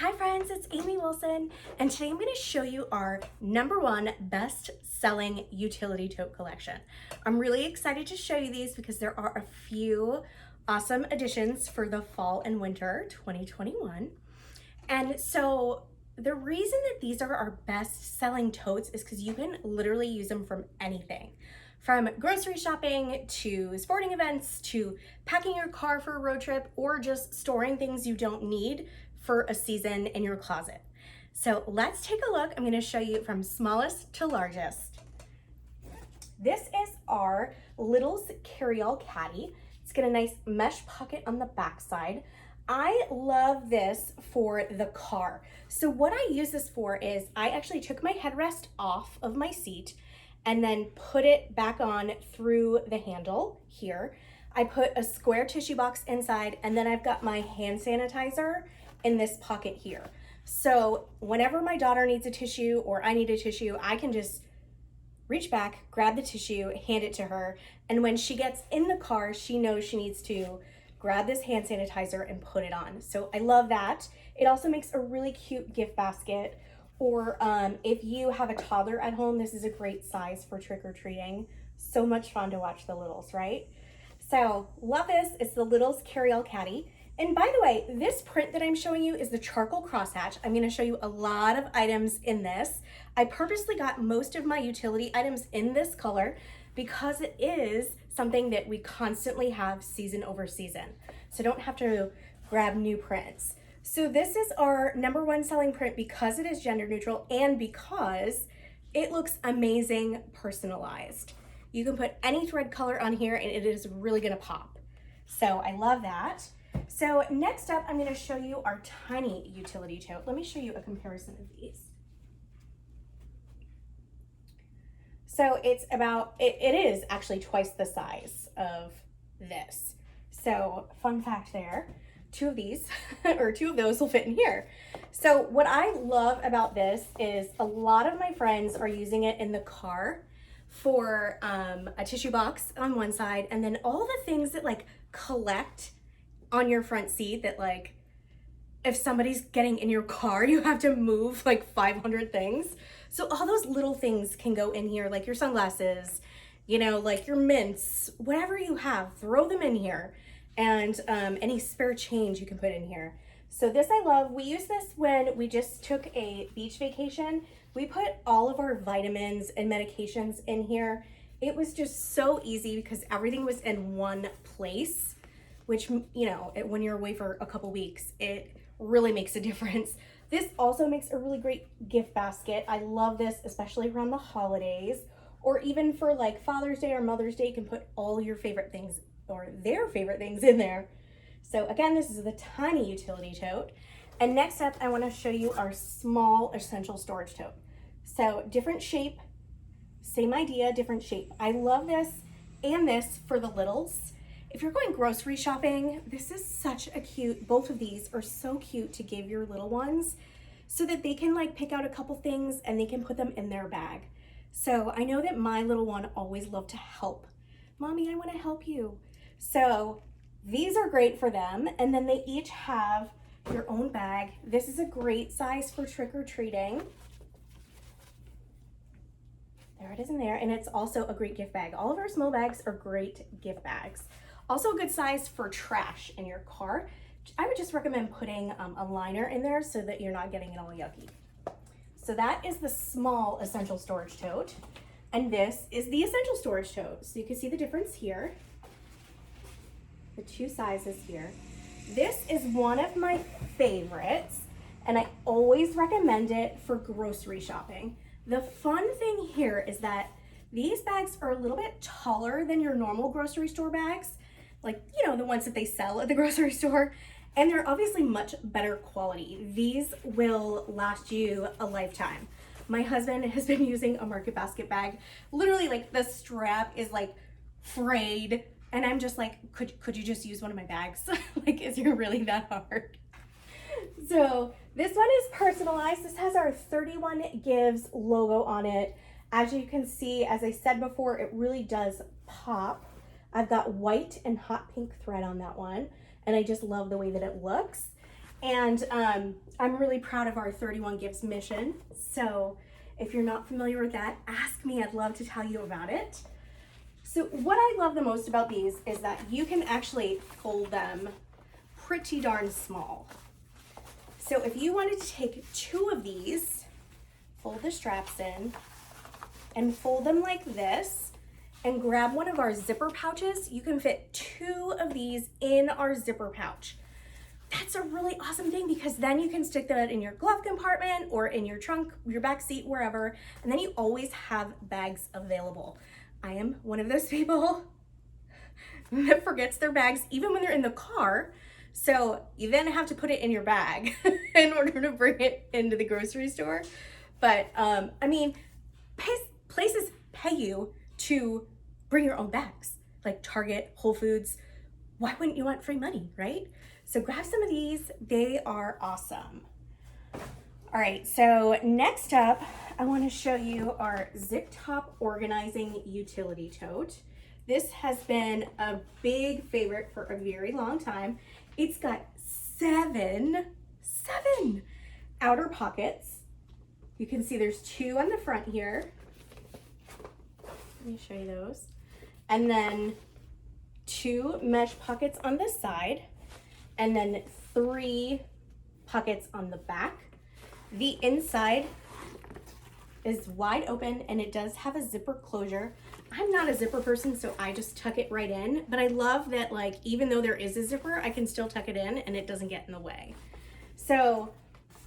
Hi friends, it's Amy Wilson, and today I'm going to show you our #1 best-selling utility tote collection. I'm really excited to show you these because there are a few awesome additions for the fall and winter 2021. And so the reason that these are our best-selling totes is because you can literally use them from anything. From grocery shopping to sporting events to packing your car for a road trip or just storing things you don't need for a season in your closet. So let's take a look. I'm going to show you from smallest to largest. This is our Little's Carry-All Caddy. It's got a nice mesh pocket on the back side. I love this for the car. So what I use this for is I actually took my headrest off of my seat and then put it back on through the handle here. I put a square tissue box inside, and then I've got my hand sanitizer in this pocket here. So whenever my daughter needs a tissue or I need a tissue, I can just reach back, grab the tissue, hand it to her, and when she gets in the car, she knows she needs to grab this hand sanitizer and put it on. So I love that. It also makes a really cute gift basket. Or if you have a toddler at home, this is a great size for trick-or-treating. So much fun to watch the littles, right? So love this. It's the Little's Carry-All Caddy. And by the way, this print that I'm showing you is the charcoal crosshatch. I'm going to show you a lot of items in this. I purposely got most of my utility items in this color because it is something that we constantly have season over season. So don't have to grab new prints. So this is our #1 selling print because it is gender neutral and because it looks amazing personalized. You can put any thread color on here and it is really gonna pop. So I love that. So next up, I'm gonna show you our tiny utility tote. Let me show you a comparison of these. So it's about, it is actually twice the size of this. So fun fact there. Two of these or two of those will fit in here. So what I love about this is a lot of my friends are using it in the car for a tissue box on one side, and then all the things that like collect on your front seat that like if somebody's getting in your car, you have to move like 500 things. So all those little things can go in here, like your sunglasses, you know, like your mints, whatever you have, throw them in here. And any spare change you can put in here. So this I love. We use this when we just took a beach vacation. We put all of our vitamins and medications in here. It was just so easy because everything was in one place, which, you know, when you're away for a couple weeks, it really makes a difference. This also makes a really great gift basket. I love this, especially around the holidays, or even for like Father's Day or Mother's Day. You can put all your favorite things or their favorite things in there. So again, this is the tiny utility tote. And next up, I want to show you our small essential storage tote. So different shape, same idea, different shape. I love this and this for the littles. If you're going grocery shopping, this is such a cute, both of these are so cute to give your little ones so that they can like pick out a couple things and they can put them in their bag. So I know that my little one always loved to help. Mommy, I want to help you. So these are great for them, and then they each have your own bag. This is a great size for trick-or-treating. There it is in there, and it's also a great gift bag. All of our small bags are great gift bags. Also a good size for trash in your car. I would just recommend putting a liner in there so that you're not getting it all yucky. So that is the small essential storage tote, and this is the essential storage tote. So you can see the difference here. The two sizes here. This is one of my favorites, and I always recommend it for grocery shopping. The fun thing here is that these bags are a little bit taller than your normal grocery store bags, like, you know, the ones that they sell at the grocery store, and they're obviously much better quality. These will last you a lifetime. My husband has been using a Market Basket bag. Literally, like, the strap is like frayed. And I'm just like, could you just use one of my bags? Like, is it really that hard? So this one is personalized. This has our 31 Gives logo on it. As you can see, as I said before, it really does pop. I've got white and hot pink thread on that one. And I just love the way that it looks. And I'm really proud of our 31 Gifts mission. So if you're not familiar with that, ask me. I'd love to tell you about it. So what I love the most about these is that you can actually fold them pretty darn small. So if you wanted to take 2 of these, fold the straps in and fold them like this and grab one of our zipper pouches, you can fit 2 of these in our zipper pouch. That's a really awesome thing because then you can stick that in your glove compartment or in your trunk, your back seat, wherever, and then you always have bags available. I am one of those people that forgets their bags even when they're in the car. So you then have to put it in your bag in order to bring it into the grocery store. But I mean, places pay you to bring your own bags, like Target, Whole Foods. Why wouldn't you want free money, right? So grab some of these, they are awesome. All right, so next up, I wanna show you our zip top organizing utility tote. This has been a big favorite for a very long time. It's got 7 outer pockets. You can see there's 2 on the front here. Let me show you those. And then 2 mesh pockets on this side, and then 3 pockets on the back. The inside is wide open and it does have a zipper closure. I'm not a zipper person, so I just tuck it right in, but I love that, like, even though there is a zipper, I can still tuck it in and it doesn't get in the way. So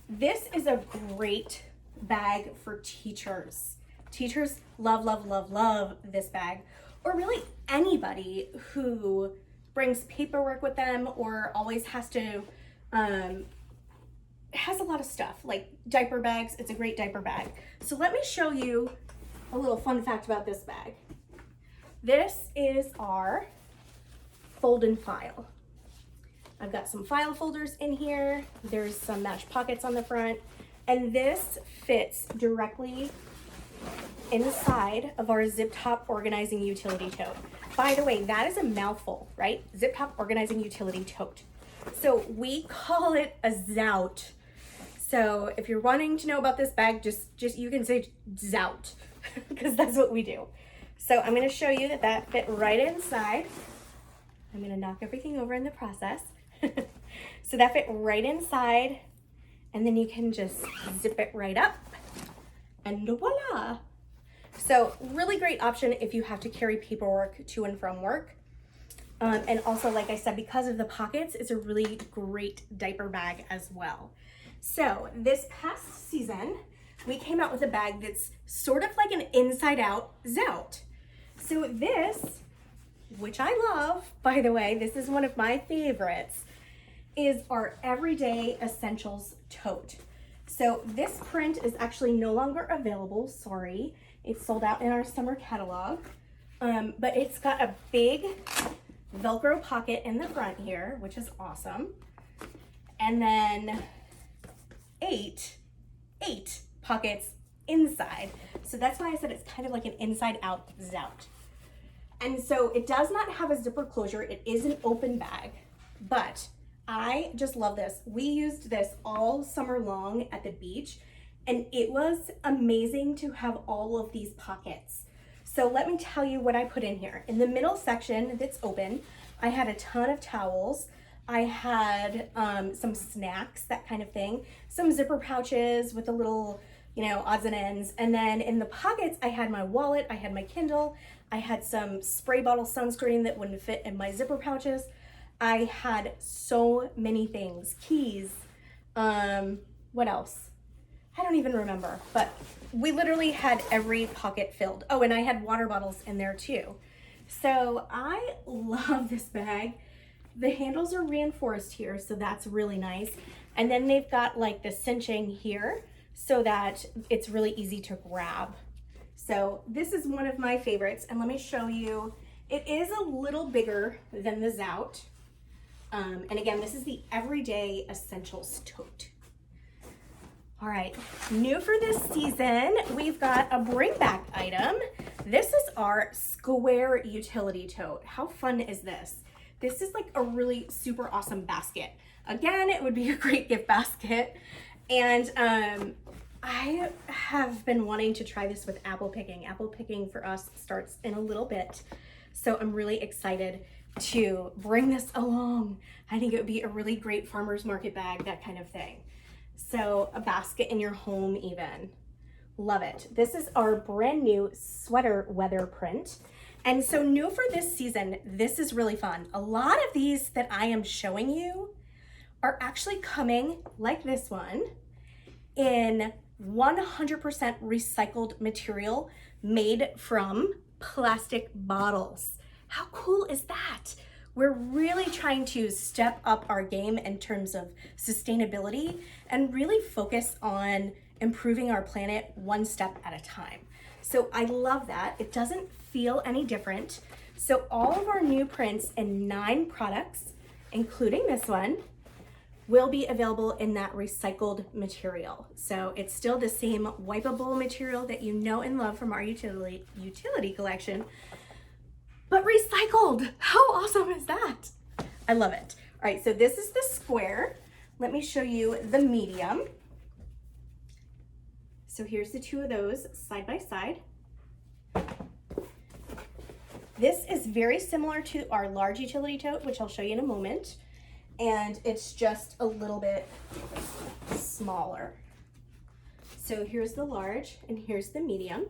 this is a great bag for teachers. Teachers love, love, love, love this bag, or really anybody who brings paperwork with them or always has to, has a lot of stuff, like diaper bags. It's a great diaper bag. So let me show you a little fun fact about this bag. This is our fold and file. I've got some file folders in here. There's some mesh pockets on the front, and this fits directly inside of our zip top organizing utility tote. By the way, that is a mouthful, right? Zip top organizing utility tote. So we call it a ZOUT. So if you're wanting to know about this bag, just you can say ZOUT because that's what we do. So I'm going to show you that fit right inside. I'm going to knock everything over in the process. So that fit right inside, and then you can just zip it right up, and voila. So really great option if you have to carry paperwork to and from work. And also, like I said, because of the pockets, it's a really great diaper bag as well. So this past season, we came out with a bag that's sort of like an inside out ZOUT. So this, which I love, by the way, this is one of my favorites, is our Everyday Essentials Tote. So this print is actually no longer available, sorry. It's sold out in our summer catalog, but it's got a big Velcro pocket in the front here, which is awesome. And then eight pockets inside. So that's why I said it's kind of like an inside out ZOUT. And so it does not have a zipper closure. It is an open bag, but I just love this. We used this all summer long at the beach, and it was amazing to have all of these pockets. So let me tell you what I put in here. In the middle section that's open, I had a ton of towels. I had some snacks, that kind of thing, some zipper pouches with a little, you know, odds and ends. And then in the pockets, I had my wallet, I had my Kindle, I had some spray bottle sunscreen that wouldn't fit in my zipper pouches. I had so many things, keys, what else? I don't even remember, but we literally had every pocket filled. Oh, and I had water bottles in there too. So I love this bag. The handles are reinforced here, so that's really nice. And then they've got like the cinching here so that it's really easy to grab. So this is one of my favorites, and let me show you. It is a little bigger than the ZOUT. And again, this is the Everyday Essentials Tote. All right, new for this season, we've got a bring back item. This is our square utility tote. How fun is this? This is like a really super awesome basket. Again, it would be a great gift basket. And I have been wanting to try this with apple picking. Apple picking for us starts in a little bit. So I'm really excited to bring this along. I think it would be a really great farmer's market bag, that kind of thing. So a basket in your home even. Love it. This is our brand new sweater weather print. And so new for this season, this is really fun. A lot of these that I am showing you are actually coming, like this one, in 100% recycled material made from plastic bottles. How cool is that? We're really trying to step up our game in terms of sustainability and really focus on improving our planet one step at a time. So I love that. It doesn't feel any different. So all of our new prints in 9 products, including this one, will be available in that recycled material. So it's still the same wipeable material that you know and love from our utility collection, but recycled. How awesome is that? I love it. All right, so this is the square. Let me show you the medium. So here's the 2 of those side by side. This is very similar to our large utility tote, which I'll show you in a moment. And it's just a little bit smaller. So here's the large and here's the medium.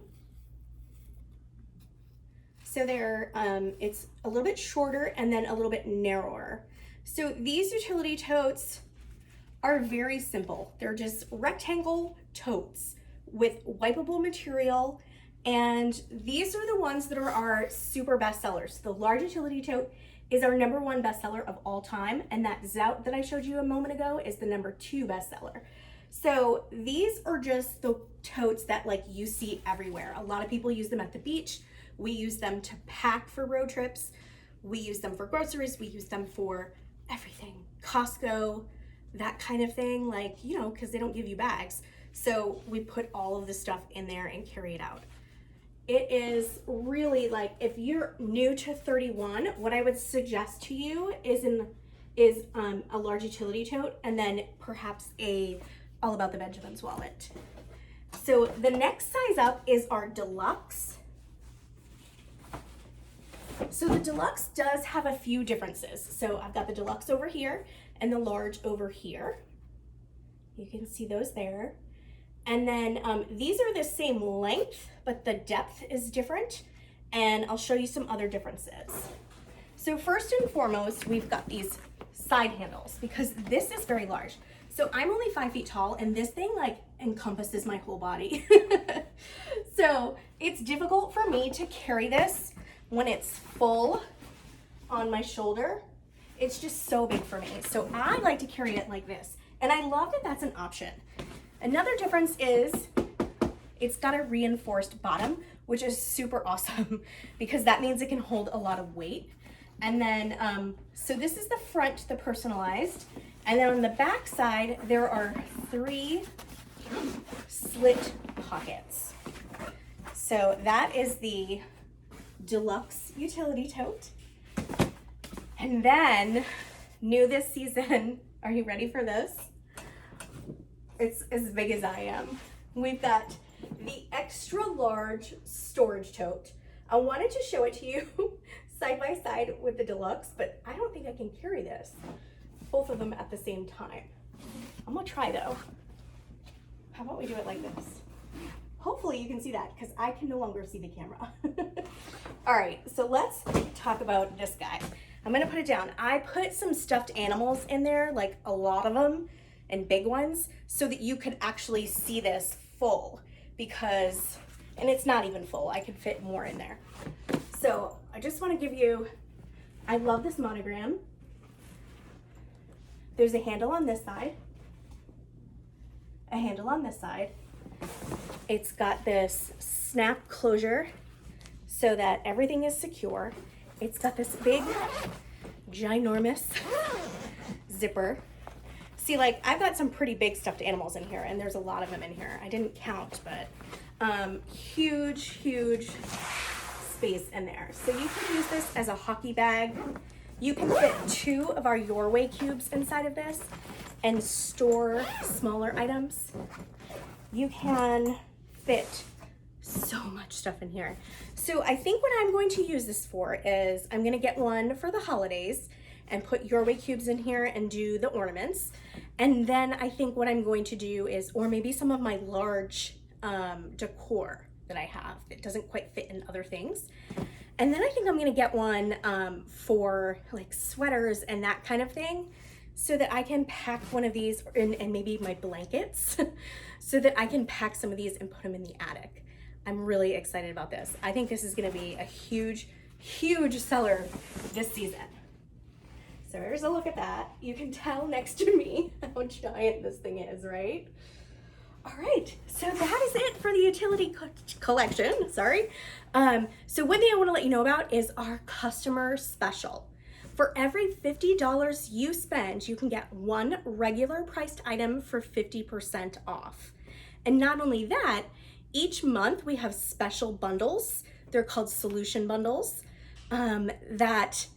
So they're, it's a little bit shorter and then a little bit narrower. So these utility totes are very simple. They're just rectangle totes with wipeable material. And these are the ones that are our super best sellers. The large utility tote is our #1 bestseller of all time. And that ZOUT that I showed you a moment ago is the #2 bestseller. So these are just the totes that like you see everywhere. A lot of people use them at the beach. We use them to pack for road trips. We use them for groceries. We use them for everything. Costco, that kind of thing, like, you know, because they don't give you bags. So we put all of the stuff in there and carry it out. It is really like, if you're new to 31, what I would suggest to you is a large utility tote and then perhaps a All About the Benjamins wallet. So the next size up is our Deluxe. So the Deluxe does have a few differences. So I've got the Deluxe over here and the large over here. You can see those there. And then these are the same length, but the depth is different. And I'll show you some other differences. So first and foremost, we've got these side handles because this is very large. So I'm only 5 feet tall and this thing like encompasses my whole body. So it's difficult for me to carry this when it's full on my shoulder. It's just so big for me. So I like to carry it like this. And I love that that's an option. Another difference is it's got a reinforced bottom, which is super awesome because that means it can hold a lot of weight. And then, so this is the front, the personalized. And then on the back side, there are 3 slit pockets. So that is the Deluxe utility tote. And then, new this season, are you ready for this? It's as big as I am. We've got the extra large storage tote. I wanted to show it to you side by side with the Deluxe, but I don't think I can carry this, both of them at the same time. I'm gonna try though. How about we do it like this? Hopefully you can see that because I can no longer see the camera. All right, so let's talk about this guy. I'm gonna put it down. I put some stuffed animals in there, like a lot of them, and big ones, so that you could actually see this full because, and it's not even full, I could fit more in there. So I just wanna give you, I love this monogram. There's a handle on this side, a handle on this side. It's got this snap closure so that everything is secure. It's got this big, ginormous zipper. See, like, I've got some pretty big stuffed animals in here, and there's a lot of them in here. I didn't count, but huge, huge space in there. So you could use this as a hockey bag. You can fit 2 of our Your Way cubes inside of this and store smaller items. You can fit so much stuff in here. So I think what I'm going to use this for is I'm going to get one for the holidays and put Your Way cubes in here and do the ornaments. And then I think what I'm going to do is, or maybe some of my large decor that I have that doesn't quite fit in other things. And then I think I'm gonna get one for like sweaters and that kind of thing, so that I can pack one of these and maybe my blankets so that I can pack some of these and put them in the attic. I'm really excited about this. I think this is gonna be a huge, huge seller this season. So here's a look at that. You can tell next to me how giant this thing is, right? All right, so that is it for the utility collection, sorry. So one thing I wanna let you know about is our customer special. For every $50 you spend, you can get 1 regular priced item for 50% off. And not only that, each month we have special bundles. They're called solution bundles that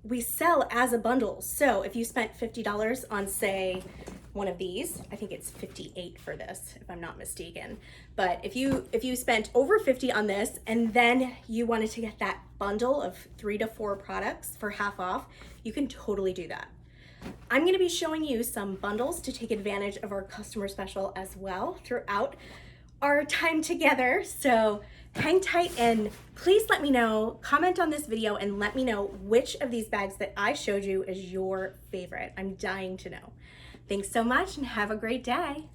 we sell as a bundle. So if you spent $50 on, say, one of these, I think it's 58 for this, if I'm not mistaken. But if you spent over 50 on this and then you wanted to get that bundle of 3 to 4 products for half off, you can totally do that. I'm gonna be showing you some bundles to take advantage of our customer special as well throughout our time together. So hang tight and please let me know, comment on this video and let me know which of these bags that I showed you is your favorite. I'm dying to know. Thanks so much and have a great day.